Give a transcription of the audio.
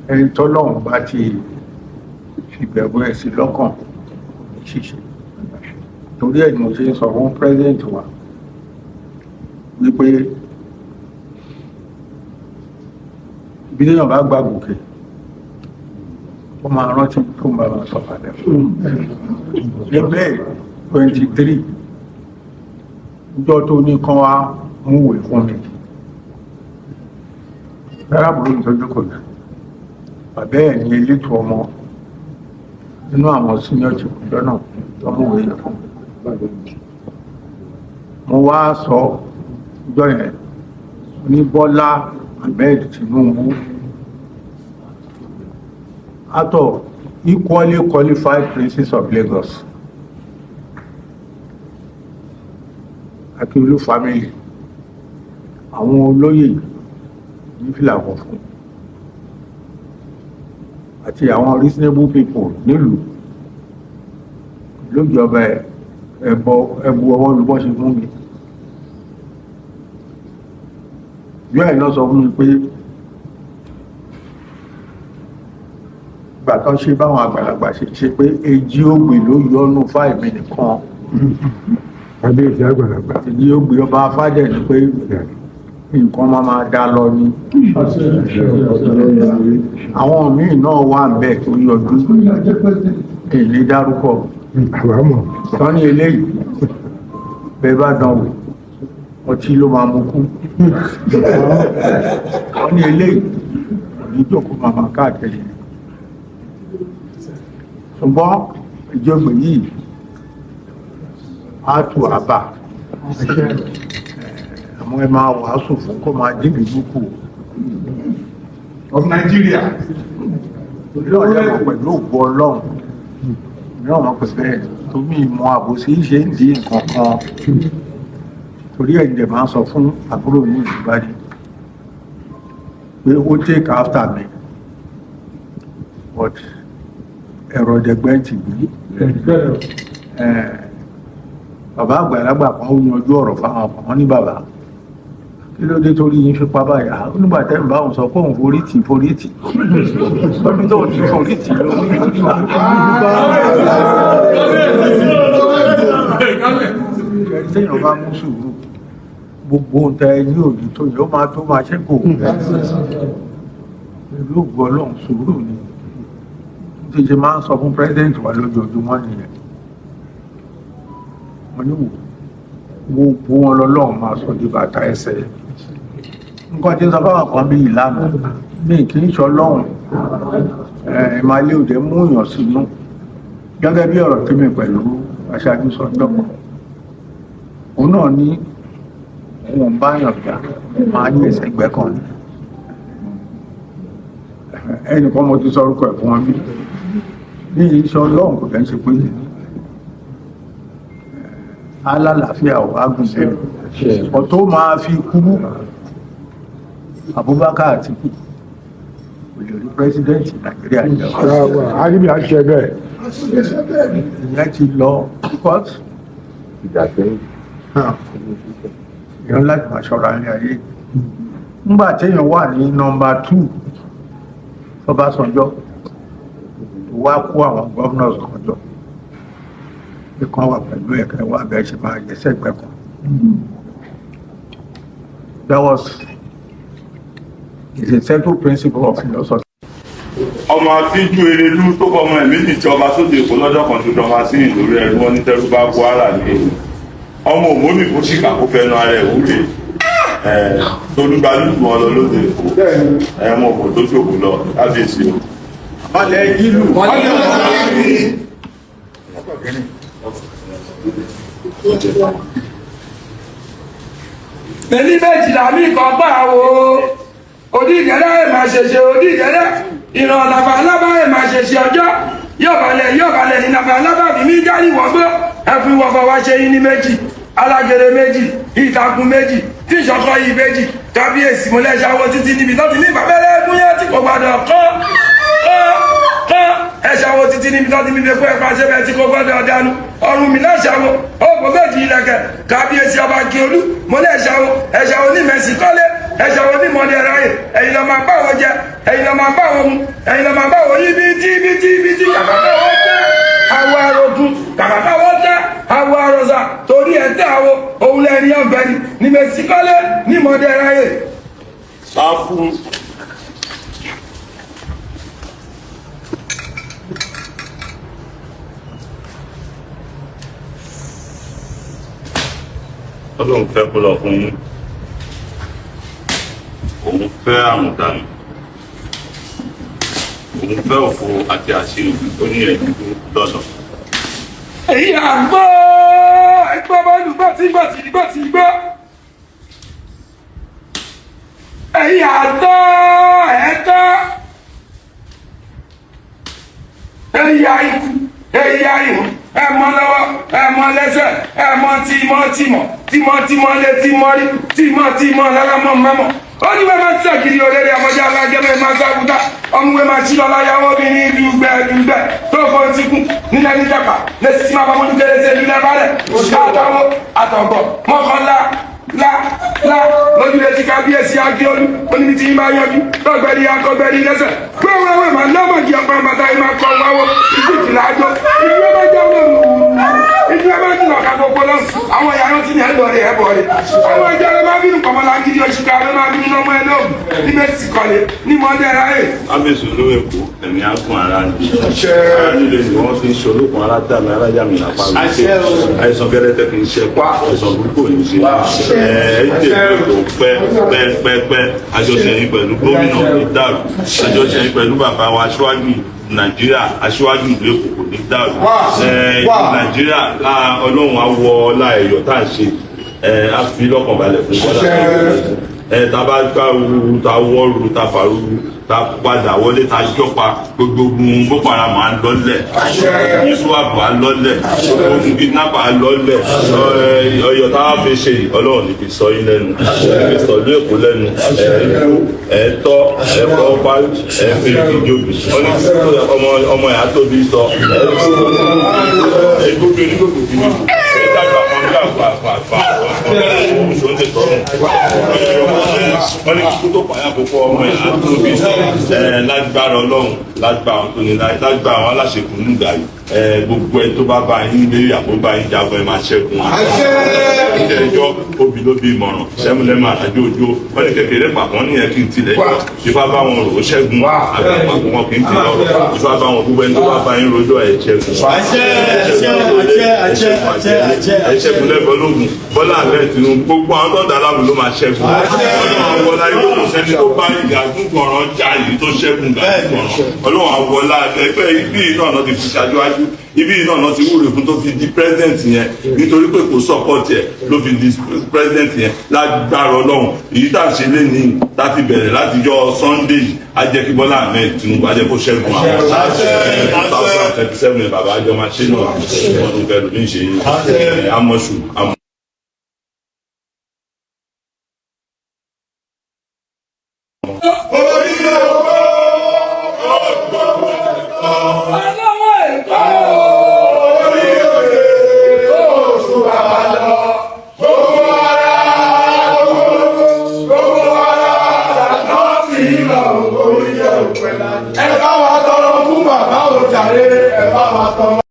ẹni tọ́lọ́run bá ti ìbẹ̀rù ẹ̀ sí lọ́kàn ṣíṣe torí ẹ̀ ni mo ṣe ń sọ fún president wa wípé bí èèyàn bá gba gòkè ó máa rántí tó ń bá wọn sọ padà níbẹ̀ 23 ọjọ́ tó ní kán wá múwèé fún mi lárábùrú ìtọ́jú kò náà bàbá ẹ̀ ní elétò ọmọ nínú àwọn senior chief lọ́nà ọmọwé yẹn fún mo wá sọ ọjọ́ yẹn ní Bọ́lá Ahmed Tinubu out of equally qualified princes of Lagos Akiolu family àwọn olóyè ní fìlà funfun àti àwọn reasonable people nílùú lójọba ẹbù ọwọ́ olùbọ́ ṣe fún mi bí àìná sọ fún mi pé gbàtán ṣe báwọn àgbàlagbà ṣe pé èjì ògbè ló yọnu fáìmì nìkan àbíyèsí àgbàlagbà èjì ògbè ọba afájẹ ní pé nǹkan máa dá lọ ní àwọn míì náà wà ń bẹ̀ tó yọjú èlé dárúkọ àbámọ̀ tán ní eléyìí bẹ́ẹ̀ bá dánwò ọtí ló máa mú kú tán ní eléyìí ìjókòó màmá káàkiri ṣùgbọ́n ìjọba yìí á tù àbá àwọn ẹ máa wàásù fún kó máa dìbì búkú of Nigeria. lọ́ọ̀lẹ́mọ̀ pẹ̀lú ògbó ọlọ́run mìíràn wọn pẹ̀lú ẹ̀ tó mí ìmọ̀ àbòsí ṣe ń di nǹkan kan torí ẹ̀jẹ̀ máa sọ fún àbúrò ní ìbádìí pé ó take after me but ẹ̀rọ ẹ̀dẹ̀gbẹ́ ti gbé bàbá àgbàlagbà kan ó yanjú ọ̀rọ̀ fáwọn ọkọ̀ wọn ní bàbá kí ló dé torí yín fipá báyìí nígbà tẹ́ ń bá òun sọ pé òun forí tì lọ́dún tó ti forí tì téèyàn bá mú sùúrù gbogbo ohun tẹ ní òní tó yẹ ó máa tó máa ṣẹ́kù pẹ̀lú ògbó ọlọ́run sùúrù ni tí ṣe máa ń sọ fún president wa lójoojúmọ́ nìyẹn mo ní wò gbogbo wọn lọ́lọ́run máa sọ di bàtà ẹsẹ̀ nǹkan tí ń sọ fáwọn kan bí ìlànà ní kì í ṣọ lọ́hùn ìmàlẹ́ òde mú èèyàn sínú gẹ́gẹ́ bí ọ̀rọ̀ tí mi pẹ̀lú aṣáájú sọ dọ́pọ̀ òun náà ní òun báyàn gbà máa ní ẹsẹ̀ ẹgbẹ́ kan ní ẹnìkan mo ti sọ orúkọ ẹ̀ fún wọn bí ní ìṣọ lọ́hùn kò fẹ́ ṣe pé alálàáfíà ò agùnbẹ̀rẹ̀ ọ̀tọ́ máa fi kú Abubakar Atiku òjòrí pírẹsidẹ́ntì Nàìjíríà ṣáwà àríbí àṣẹ bẹ́ẹ̀ ìyẹn ti lọ because ìyẹn láti máa ṣọ́ra ní ayé nígbà téèyàn wà ní nọ́mbà 2 Ọbásanjọ́ wá kó àwọn governors kan jọ kan wà pẹ̀lú ẹ̀kẹ́ wà bẹ́ẹ̀ ṣe máa yẹ sẹ́gbẹ́ kan. That was is a central principle of philosophy. ọmọ àfíjú erelú tó kọ ọmọ ẹ̀mí nìjọ ọba sóde èkó lọ́jọ́ kan tó dọ́mà sí ìlórí ẹ̀rú wọn ní tẹ́rú bá kó ara ní ọmọ òmónì kó ṣìkà kó fẹ́nu ara ẹ̀ wúlé tó lúgba lùdù wọn lọ lóde èkó ẹ̀mọ òkò tó ṣòkò lọ lábẹ́sí o. Ọlẹ̀ ìlú pẹ̀lú méjìlá mi kan gbà wo odígẹ̀rẹ́ ẹ̀ máa ṣẹ̀ṣẹ̀ odígẹ̀rẹ́ ìran nàfà alábà ẹ̀ máa ṣẹ̀ṣẹ̀ ọjọ́ yọ̀bàlẹ̀ ní nàfà alábà bí mi járí wọ́gbọ́ ẹ̀fún wọ́fọ́ wá ṣe yín ní méjì alágẹ̀rẹ̀ méjì ìtàkùn méjì tí ìṣọ̀kan yìí méjì kábíyèsí mo lẹ́ṣàwọ́ títí níbi tó ti ní ìbàbẹ́rẹ́ ẹ̀gúnyẹ́ tí kò gbọdọ̀ kán ẹ̀ṣàwọ́ títí níbi tó ti ní ìbẹ̀kọ́ ẹ̀pá ṣẹ́bẹ̀ tí kò gbọdọ̀ dánú ọrùn mi lẹ́ṣàwọ́ ọgbọ̀n méjì ilẹ̀kẹ̀ kábíyèsí ọba Akiolu mo lẹ́ṣàwọ́ ẹ̀ṣàwọ́ ní mẹ́sì kọ́lé ẹ̀ṣàwọ́ ní mọ́lẹ̀ ráyè ẹ̀yìn lọ máa pàwọ́ jẹ ẹ̀yin lọ máa bá wọn mu ẹ̀yin lọ máa bá wọn yí bíi tí kàkà táwọn tẹ́ àwọ̀ àrògùn kàkà táwọn tẹ́ àwọ̀ àròsà torí ẹ̀ tẹ́ àwọ̀ òun lẹ́ni ọ̀gbẹ́ni ní mẹ́síkọ́lé ní mọ̀dẹ́ráyè. sáfù ọlọ́run fẹ́ kó lọ fún yín òun fẹ́ àrùn dànù òun fẹ́ òfò àti àṣírí tó ní ẹ̀jú lọ́dọ̀. èyí àgbọ̀ ẹgbẹ́ bọ́ọ̀lù gbọ́ èyí àtọ́ ẹ̀ẹ́tọ́ èyí àìkú èyí àìmọ̀ ẹ̀mọ́ lọ́wọ́ ẹ̀mọ́ lẹ́sẹ̀ ẹ̀mọ́ tímọ́ lé tímọ́ lára mọ́ mẹ́mọ́ ó ní wẹ́ẹ́ máa ń sàgìrì òrèrè àmọ́jà alájẹ́mẹ́ máa sábúdá ọmọwé máa ṣí lọ́la yàwó bí ní dùgbẹ́ tó fọ́ ti kú nílẹ̀ níjàpá lẹ́sí máa bá mọ́jú kérésì nílẹ̀ balẹ̀ àtàwọ̀ àtọ̀gbọ̀ mọ́kànlá lójú lè ti kábíyèsí Akíolú oníbi tí máa yọjú lọ́gbẹ̀rí akọgbẹ̀rí lẹ́sẹ̀ gbọ́wọ́ ẹwẹ́ máa lọ́mọ̀dì ọgbọ́n bàtà ìmá kọ wáwọ́ ìdíjìlá àjọ ìdíwẹ́ bá jẹ́ ìdíwẹ́ bá jìnà ká gbogbo lọ àwọn ìyàrá tí ní ẹ̀lọ́ rẹ̀ ẹ̀bọ̀ rẹ̀ àwọn ìjọ rẹ̀ máa bínú pọ̀mọ́lá gidi oṣìkà rẹ̀ máa bínú ọmọ ẹlọ́ọ̀bù ní mẹ́sì kọ́lé ní mọ́dẹ́ ráyè. ábẹ́sùn ló èkó ẹ̀mí ágùn ara ní nílé ni wọ́n fi ń ṣe olókun aládàmì alájàmì lápá àìsàn fẹ́rẹ́tẹ́ kì í ṣe pa àìsàn burúkú ò ní ṣe ẹ̀ẹ́dẹ̀ tó pẹ́ àjọṣe yìí pẹ̀lú gómìnà ní dàrú àjọṣe yìí pẹ̀lú bàbá wa aṣíwájú Nàìjíríà aṣíwájú ìlú Èkó kò ní dàrú Nàìjíríà ọlọ́run á wọ ọlá ẹ̀yọ̀ tá à ń ṣe á fi lọ́kàn balẹ̀ fún bọ́lá tá a bá gbá ooru tá a wọ́ ooru tá a fà ooru tá a padà wọlé tá a jọpa gbogbo ogun Boko Haram à ń lọ́lẹ̀ ìṣúwàbù à ń lọ́lẹ̀ ogun kidnapper à ń lọ́lẹ̀ Ọ̀yọ́ tá a fi ṣe ọlọ́run ní fi sọ yín lẹ́nu fi sọ ní Èkó lẹ́nu ẹ̀ẹ́tọ́ ẹ̀kọ́ ọ̀pá ẹ̀fẹ̀ ìjọbi ọmọ ìyá tóbi sọ ẹ̀ẹ́dógún onígbòkò bí mi ẹ̀ẹ́dàgbà kan bí àgbà wọ́n ní kíkú tó pààyà àkókò ọmọ ìyá tóbi sọ lágbára ọlọ́run lágbára àwọn tó ní lágbára àwọn aláṣẹkù nígbà yìí gbogbo ẹ tó bá bá yín lérí àbúgbà yín jagun ẹ máa ṣẹ́gun ìjẹ́jọ́ obì ló bí ìmọ̀ràn sẹ́múlẹ́mà àjò òjò wọ́n ní kékeré pàpọ̀ ní ẹ̀ kí n tilẹ̀ jọ ìfá bá wọn rò ó ṣẹ́gun àgbà pàpọ̀ wọn kì í tilẹ̀ ọ̀rọ̀ ìfá bá wọn gbogbo ẹni tó bá bá yín rojọ́ ẹ̀ ṣẹ́gun ẹ̀ṣẹ́gun lẹ́bọ̀ lógun Bọ́lá Ahmed Tinubu gbogbo àwọn tó dà láàbù ló máa ṣẹ́gun ọlọ́run àwọlá yóò kò sẹ́ni tó bá ìgbàgùnkọ̀ràn já yìí tó ṣẹ́gun gbàgùnkọ̀ràn ọlọ́run àwọlá ẹgbẹ́ ibi náà lọ́ ti fi ṣáájú ibi náà ti wúre fún tó fi di president yẹn nítorí pé kò support ẹ ló fi di president yẹn lágbára ọlọ́run èyí tá à ń ṣe lé ní láti bẹ̀rẹ̀ láti jọ Sunday yìí á jẹ́ kí Bọ́lá Ahmed Tinubu á jẹ́ kó ṣẹ́gun àwọn 2037 bàbá àjọ máa ṣe náà ọdún kẹlò ní ìṣe yìí amọ̀ṣù